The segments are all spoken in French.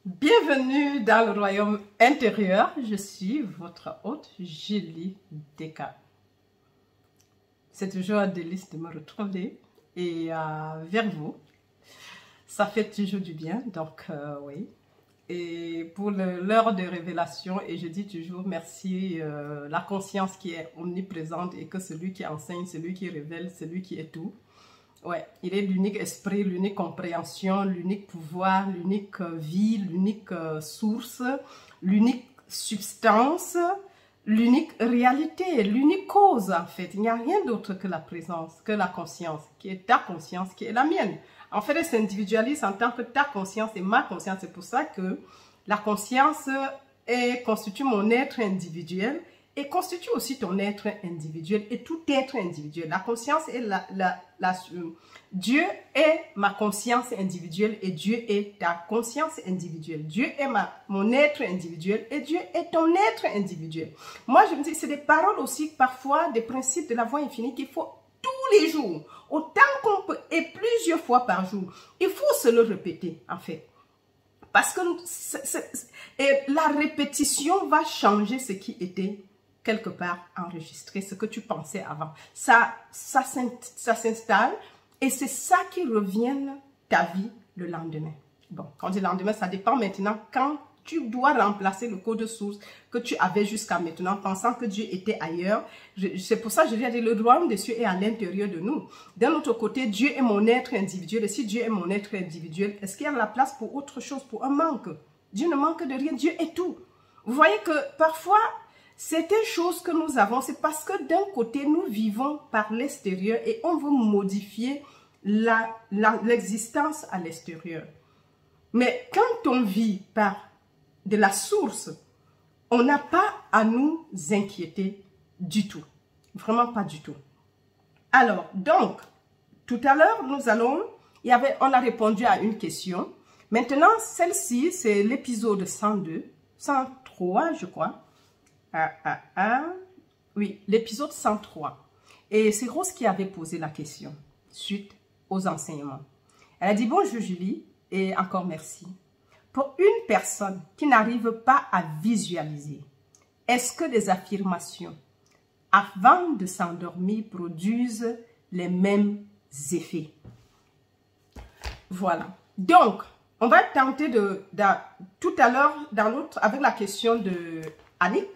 Bienvenue dans le royaume intérieur. Je suis votre hôte, Julie Deka. C'est toujours un délice de me retrouver et vers vous. Ça fait toujours du bien, donc oui. Et pour l'heure de révélation, et je dis toujours merci, la conscience qui est omniprésente et que celui qui enseigne, celui qui révèle, celui qui est tout. Ouais, il est l'unique esprit, l'unique compréhension, l'unique pouvoir, l'unique vie, l'unique source, l'unique substance, l'unique réalité, l'unique cause en fait. Il n'y a rien d'autre que la présence, que la conscience, qui est ta conscience, qui est la mienne. En fait, elle s'individualise en tant que ta conscience et ma conscience. C'est pour ça que la conscience constitue mon être individuel et constitue aussi ton être individuel et tout être individuel. La conscience est Dieu est ma conscience individuelle et Dieu est ta conscience individuelle. Dieu est mon être individuel et Dieu est ton être individuel. Moi, je me dis, c'est des paroles aussi, parfois, des principes de la voie infinie qu'il faut tous les jours, autant qu'on peut et plusieurs fois par jour. Il faut se le répéter, en fait. Parce que la répétition va changer ce qui était quelque part enregistré, ce que tu pensais avant. Ça s'installe et c'est ça qui revient ta vie le lendemain. Bon, quand on dit lendemain, ça dépend maintenant quand tu dois remplacer le code source que tu avais jusqu'à maintenant, pensant que Dieu était ailleurs. C'est pour ça que je viens de dire, le royaume des cieux est à l'intérieur de nous. D'un autre côté, Dieu est mon être individuel. Et si Dieu est mon être individuel, est-ce qu'il y a la place pour autre chose, pour un manque? Dieu ne manque de rien, Dieu est tout. Vous voyez que parfois, certaines choses que nous avons, c'est parce que d'un côté, nous vivons par l'extérieur et on veut modifier l'existence à l'extérieur. Mais quand on vit par de la source, on n'a pas à nous inquiéter du tout. Vraiment pas du tout. Alors, donc, tout à l'heure, on a répondu à une question. Maintenant, celle-ci, c'est l'épisode 103, je crois. Oui, l'épisode 103. Et c'est Rose qui avait posé la question suite aux enseignements. Elle a dit, bonjour Julie, et encore merci. Pour une personne qui n'arrive pas à visualiser, est-ce que les affirmations avant de s'endormir produisent les mêmes effets? Voilà. Donc, on va tenter tout à l'heure, avec la question de Annick,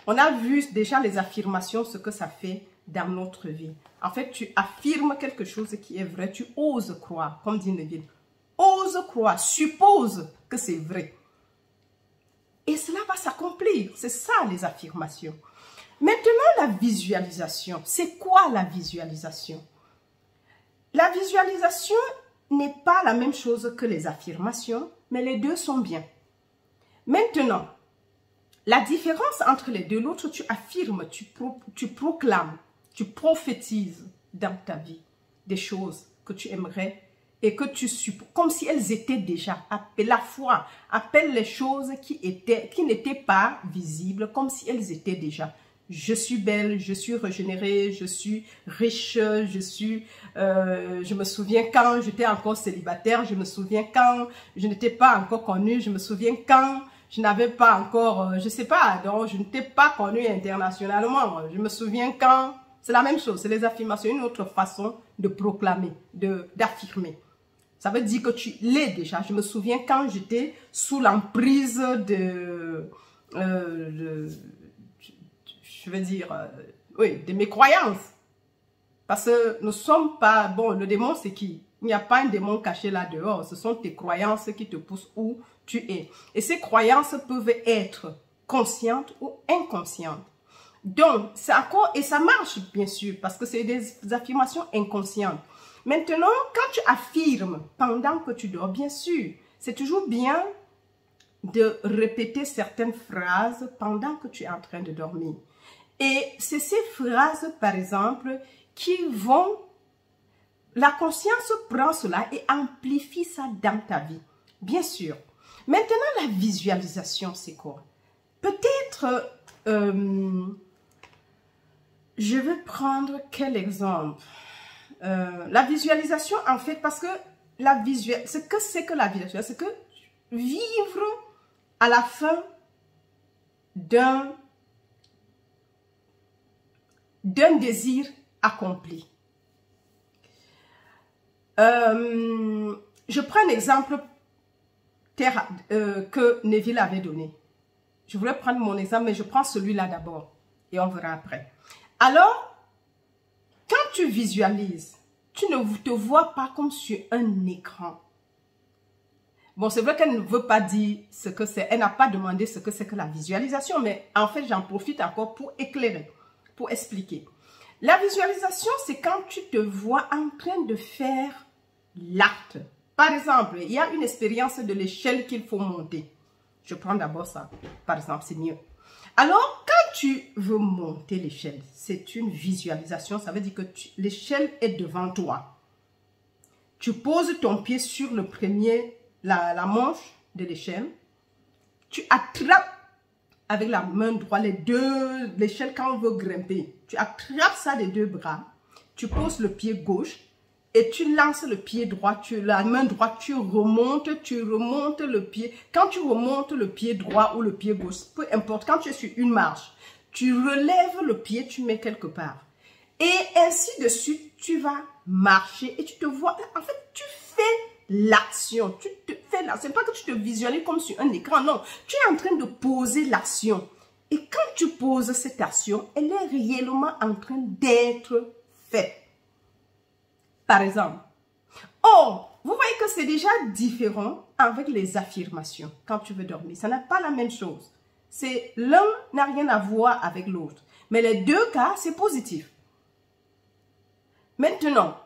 on a vu déjà les affirmations, ce que ça fait dans notre vie. En fait, tu affirmes quelque chose qui est vrai, tu oses croire, comme dit Neville. Ose croire, suppose que c'est vrai. Et cela va s'accomplir. C'est ça les affirmations. Maintenant, la visualisation. C'est quoi la visualisation? La visualisation n'est pas la même chose que les affirmations, mais les deux sont bien. Maintenant, la différence entre les deux, l'autre tu affirmes, tu proclames, tu prophétises dans ta vie des choses que tu aimerais et que tu supposes, comme si elles étaient déjà. La foi appelle les choses qui n'étaient pas visibles, comme si elles étaient déjà. Je suis belle, je suis régénérée, je suis riche, je me souviens quand j'étais encore célibataire, je me souviens quand je n'étais pas encore connue, je me souviens quand je n'avais pas encore, je sais pas, donc je n'étais pas connue internationalement, je me souviens quand, c'est la même chose, c'est les affirmations, une autre façon de proclamer, d'affirmer. Ça veut dire que tu l'es déjà. Je me souviens quand j'étais sous l'emprise de mes croyances. Parce que nous ne sommes pas, bon, le démon c'est qui? Il n'y a pas un démon caché là dehors. Ce sont tes croyances qui te poussent où tu es. Et ces croyances peuvent être conscientes ou inconscientes. Donc, c'est encore, et ça marche bien sûr, parce que c'est des affirmations inconscientes. Maintenant, quand tu affirmes pendant que tu dors, bien sûr, c'est toujours bien de répéter certaines phrases pendant que tu es en train de dormir. Et c'est ces phrases, par exemple, qui vont... La conscience prend cela et amplifie ça dans ta vie. Bien sûr. Maintenant, la visualisation, c'est quoi? Peut-être... je vais prendre quel exemple? La visualisation, en fait, parce que ce que c'est que la visualisation, c'est que vivre à la fin d'un désir accompli. Je prends un exemple que Neville avait donné. Je voulais prendre mon exemple, mais je prends celui-là d'abord et on verra après. Alors, quand tu visualises, tu ne te vois pas comme sur un écran. Bon, c'est vrai qu'elle ne veut pas dire ce que c'est. Elle n'a pas demandé ce que c'est que la visualisation, mais en fait, j'en profite encore pour éclairer, pour expliquer. La visualisation, c'est quand tu te vois en train de faire l'acte. Par exemple, il y a une expérience de l'échelle qu'il faut monter. Je prends d'abord ça, par exemple, c'est mieux. Alors, quand tu veux monter l'échelle, c'est une visualisation, ça veut dire que l'échelle est devant toi. Tu poses ton pied sur le premier, la manche de l'échelle. Tu attrapes avec la main droite l'échelle quand on veut grimper. Tu attrapes ça des deux bras, tu poses le pied gauche et tu lances le pied droit, la main droite, tu remontes le pied. Quand tu remontes le pied droit ou le pied gauche, peu importe, quand tu es sur une marche, tu relèves le pied, tu mets quelque part. Et ainsi de suite, tu vas marcher et tu te vois, en fait, tu fais l'action. C'est pas que tu te visualises comme sur un écran, non. Tu es en train de poser l'action. Et quand tu poses cette action, elle est réellement en train d'être faite. Par exemple, vous voyez que c'est déjà différent avec les affirmations quand tu veux dormir. Ça n'a pas la même chose. L'un n'a rien à voir avec l'autre. Mais les deux cas, c'est positif. Maintenant,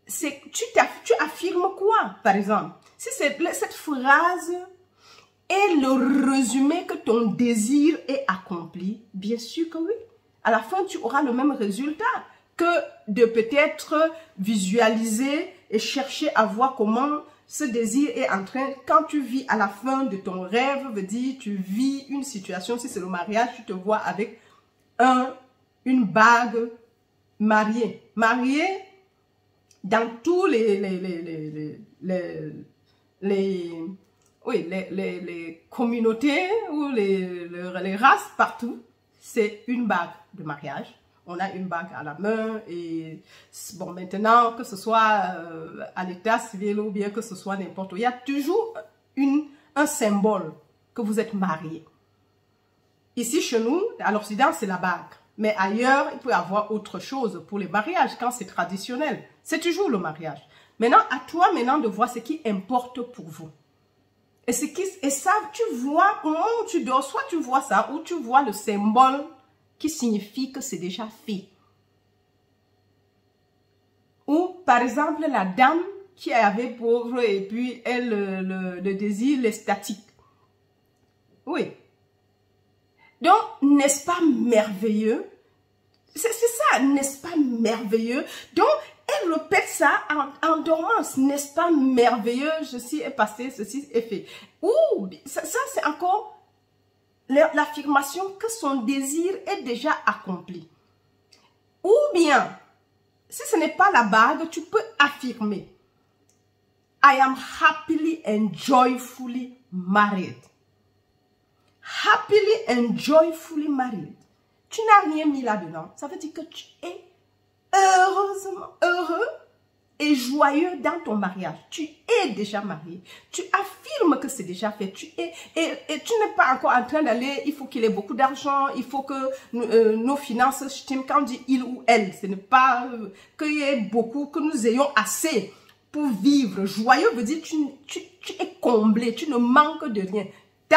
tu affirmes quoi, par exemple? Si cette phrase est le résumé que ton désir est accompli, bien sûr que oui. À la fin, tu auras le même résultat que de peut-être visualiser et chercher à voir comment ce désir est en train, quand tu vis à la fin de ton rêve, veut dire tu vis une situation, si c'est le mariage, tu te vois avec une bague mariée. Mariée dans tous les communautés ou les races partout, c'est une bague de mariage. On a une bague à la main et bon, maintenant, que ce soit à l'état civil ou bien que ce soit n'importe où, il y a toujours un symbole que vous êtes marié. Ici, chez nous, à l'Occident, c'est la bague. Mais ailleurs, il peut y avoir autre chose pour les mariages quand c'est traditionnel. C'est toujours le mariage. Maintenant, à toi maintenant de voir ce qui importe pour vous. Et ça, tu vois, au moment où tu dors, soit tu vois ça ou tu vois le symbole qui signifie que c'est déjà fait. Ou, par exemple, la dame qui avait pauvre et puis elle, le désir, l'extatique. Oui. Donc, n'est-ce pas merveilleux? C'est ça, n'est-ce pas merveilleux? Donc, elle répète ça en dormance. N'est-ce pas merveilleux? Ceci est passé, ceci est fait. Ou, ça c'est encore l'affirmation que son désir est déjà accompli. Ou bien, si ce n'est pas la bague, tu peux affirmer I am happily and joyfully married. Happily and joyfully married. Tu n'as rien mis là-dedans. Ça veut dire que tu es heureux et joyeux dans ton mariage. Tu es déjà marié. Tu affirmes que c'est déjà fait. Et tu n'es pas encore en train d'aller, il faut qu'il ait beaucoup d'argent, il faut que nos finances, quand on dit il ou elle, ce n'est pas qu'il y ait beaucoup, que nous ayons assez pour vivre. Joyeux veut dire tu es comblé, tu ne manques de rien. Tant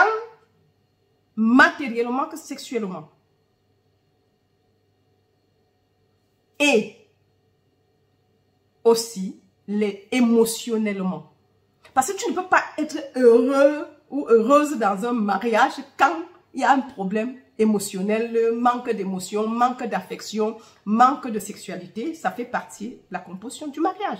matériellement que sexuellement. Et aussi émotionnellement. Parce que tu ne peux pas être heureux ou heureuse dans un mariage quand il y a un problème émotionnel, manque d'émotion, manque d'affection, manque de sexualité. Ça fait partie de la composition du mariage.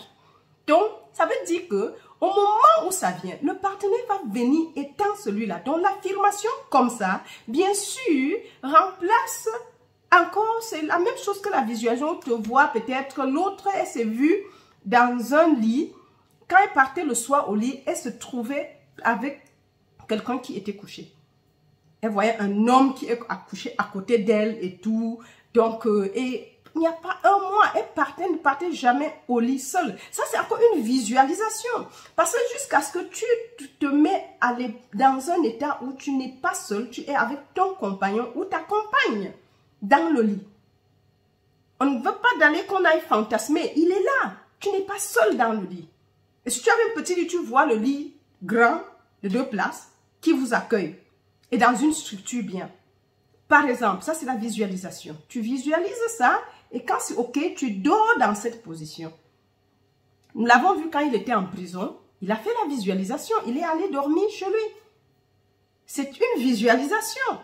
Donc, ça veut dire que au moment où ça vient, le partenaire va venir étant celui-là. Donc, l'affirmation comme ça, bien sûr, remplace encore, c'est la même chose que la visualisation. Tu vois peut-être l'autre, elle s'est vue dans un lit. Quand elle partait le soir au lit, elle se trouvait avec quelqu'un qui était couché. Elle voyait un homme qui est couché à côté d'elle et tout. Donc, et il n'y a pas un mois, elle ne partait jamais au lit seule. Ça, c'est encore une visualisation. Parce que jusqu'à ce que tu te mets dans un état où tu n'es pas seul, tu es avec ton compagnon ou ta compagne dans le lit. On ne veut pas d'aller qu'on aille fantasmer. Il est là. Tu n'es pas seul dans le lit. Et si tu as un petit lit, tu vois le lit grand de 2 places qui vous accueille. Et dans une structure bien. Par exemple, ça c'est la visualisation. Tu visualises ça et quand c'est OK, tu dors dans cette position. Nous l'avons vu quand il était en prison. Il a fait la visualisation. Il est allé dormir chez lui. C'est une visualisation.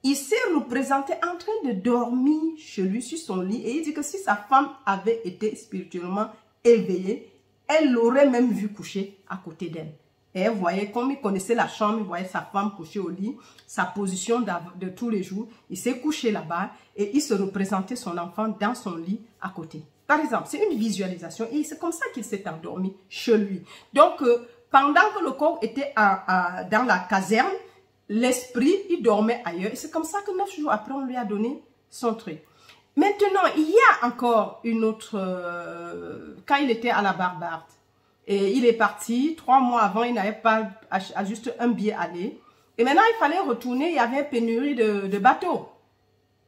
Il s'est représenté en train de dormir chez lui sur son lit. Et il dit que si sa femme avait été spirituellement éveillée, elle l'aurait même vu coucher à côté d'elle. Et elle voyait, comme il connaissait la chambre, il voyait sa femme couchée au lit, sa position de tous les jours. Il s'est couché là-bas et il se représentait son enfant dans son lit à côté. Par exemple, c'est une visualisation et c'est comme ça qu'il s'est endormi chez lui. Donc, pendant que le corps était dans la caserne, l'esprit, il dormait ailleurs. Et c'est comme ça que 9 jours après, on lui a donné son truc. Maintenant, il y a encore une autre... quand il était à la Barbade, et il est parti, 3 mois avant, il n'avait pas juste un billet aller. Et maintenant, il fallait retourner, il y avait une pénurie de bateaux.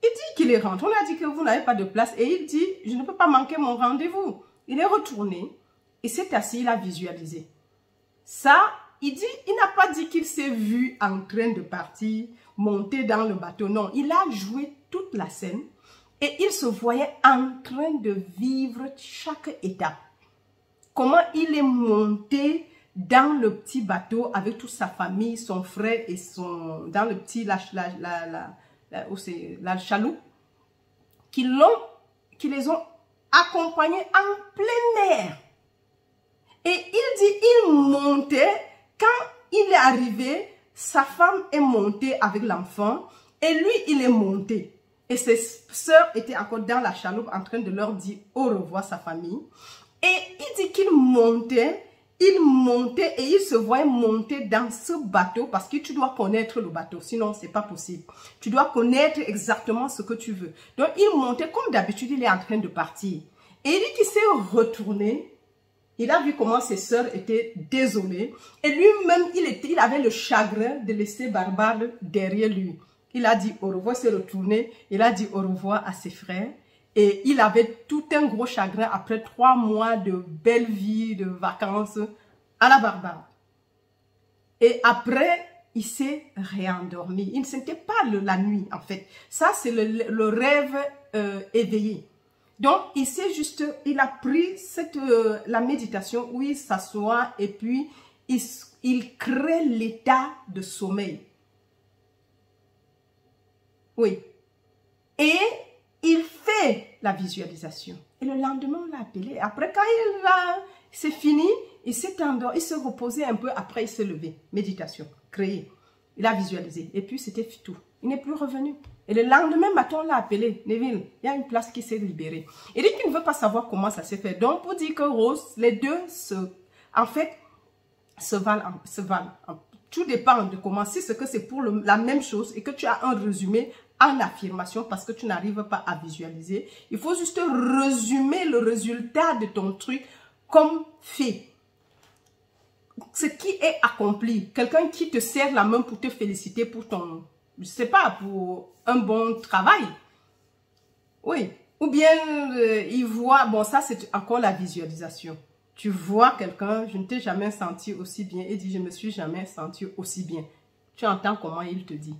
Il dit qu'il est rentré. On lui a dit que vous n'avez pas de place. Et il dit, je ne peux pas manquer mon rendez-vous. Il est retourné, il s'est assis, il a visualisé. Ça, il dit, il n'a pas dit qu'il s'est vu en train de partir, monter dans le bateau. Non, il a joué toute la scène et il se voyait en train de vivre chaque étape. Comment il est monté dans le petit bateau avec toute sa famille, son frère et dans le petit, la chaloupe, qui les ont accompagnés en plein air. Et il dit, il montait, quand il est arrivé, sa femme est montée avec l'enfant et lui, il est monté. Et ses sœurs étaient encore dans la chaloupe en train de leur dire au revoir sa famille. Et il dit qu'il montait et il se voyait monter dans ce bateau parce que tu dois connaître le bateau, sinon c'est pas possible. Tu dois connaître exactement ce que tu veux. Donc il montait comme d'habitude, il est en train de partir. Et il dit qu'il s'est retourné, il a vu comment ses sœurs étaient désolées et lui-même il avait le chagrin de laisser Barbade derrière lui. Il a dit au revoir, s'est retourné, il a dit au revoir à ses frères. Et il avait tout un gros chagrin après 3 mois de belle vie, de vacances à la Barbade. Et après, il s'est réendormi. Il ne sentait pas la nuit, en fait. Ça, c'est le rêve éveillé. Donc, il a pris la méditation où il s'assoit et puis il crée l'état de sommeil. Oui. Et il fait la visualisation. Et le lendemain, on l'a appelé. Après, quand c'est fini, il s'est endormi, il s'est reposé un peu. Après, il s'est levé. Méditation, créé. Il a visualisé. Et puis, c'était tout. Il n'est plus revenu. Et le lendemain matin, on l'a appelé. Neville, il y a une place qui s'est libérée. Il dit qu'il ne veut pas savoir comment ça s'est fait. Donc, pour dire que Rose, les deux se valent. Tout dépend de comment. Si c'est que c'est pour la même chose et que tu as un résumé en affirmation parce que tu n'arrives pas à visualiser. Il faut juste résumer le résultat de ton truc comme fait. Ce qui est accompli. Quelqu'un qui te serre la main pour te féliciter pour ton, je sais pas, pour un bon travail. Oui. Ou bien il voit, bon ça c'est encore la visualisation. Tu vois quelqu'un, je ne t'ai jamais senti aussi bien et dit je ne me suis jamais senti aussi bien. Tu entends comment il te dit.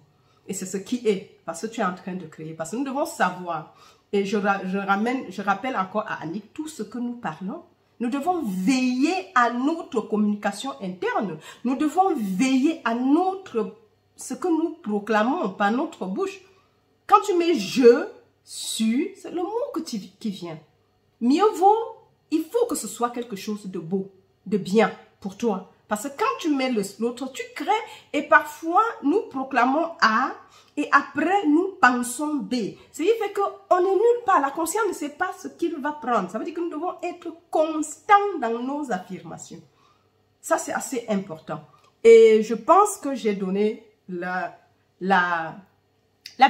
Et c'est ce qui est, parce que tu es en train de créer. Parce que nous devons savoir, et je rappelle encore à Annick, tout ce que nous parlons, nous devons veiller à notre communication interne. Nous devons veiller à ce que nous proclamons par notre bouche. Quand tu mets « je »,« su », c'est le mot qui vient. Mieux vaut, il faut que ce soit quelque chose de beau, de bien pour toi. Parce que quand tu mets l'autre, tu crées et parfois nous proclamons A et après nous pensons B. Ce qui fait qu'on n'est nulle part. La conscience ne sait pas ce qu'il va prendre. Ça veut dire que nous devons être constants dans nos affirmations. Ça, c'est assez important. Et je pense que j'ai donné la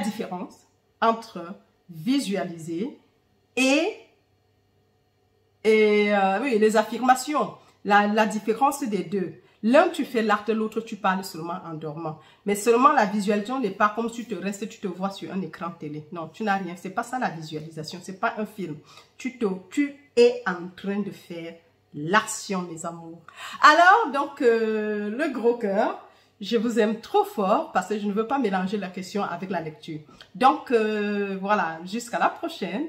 différence entre visualiser et oui, les affirmations. La différence des deux. L'un, tu fais l'acte, l'autre, tu parles seulement en dormant. Mais seulement la visualisation n'est pas comme si tu te vois sur un écran télé. Non, tu n'as rien. C'est pas ça la visualisation. C'est pas un film. Tu es en train de faire l'action, mes amours. Alors, donc, le gros cœur, je vous aime trop fort parce que je ne veux pas mélanger la question avec la lecture. Donc, voilà, jusqu'à la prochaine.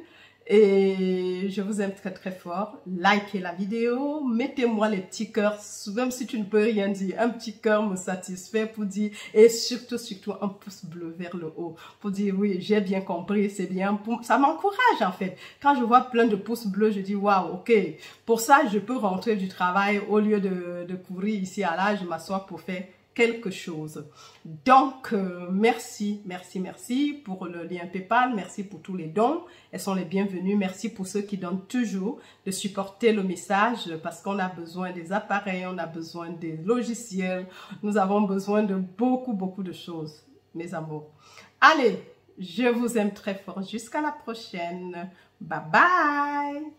Et je vous aime très très fort. Likez la vidéo, mettez-moi les petits cœurs, même si tu ne peux rien dire. Un petit cœur me satisfait pour dire, et surtout un pouce bleu vers le haut. Pour dire oui, j'ai bien compris, c'est bien. Ça m'encourage en fait. Quand je vois plein de pouces bleus, je dis waouh, ok. Pour ça, je peux rentrer du travail au lieu de courir ici à là, je m'assois pour faire quelque chose. Donc, merci pour le lien PayPal, merci pour tous les dons, elles sont les bienvenues, merci pour ceux qui donnent toujours de supporter le message parce qu'on a besoin des appareils, on a besoin des logiciels, nous avons besoin de beaucoup de choses, mes amours. Allez, je vous aime très fort, jusqu'à la prochaine, bye bye.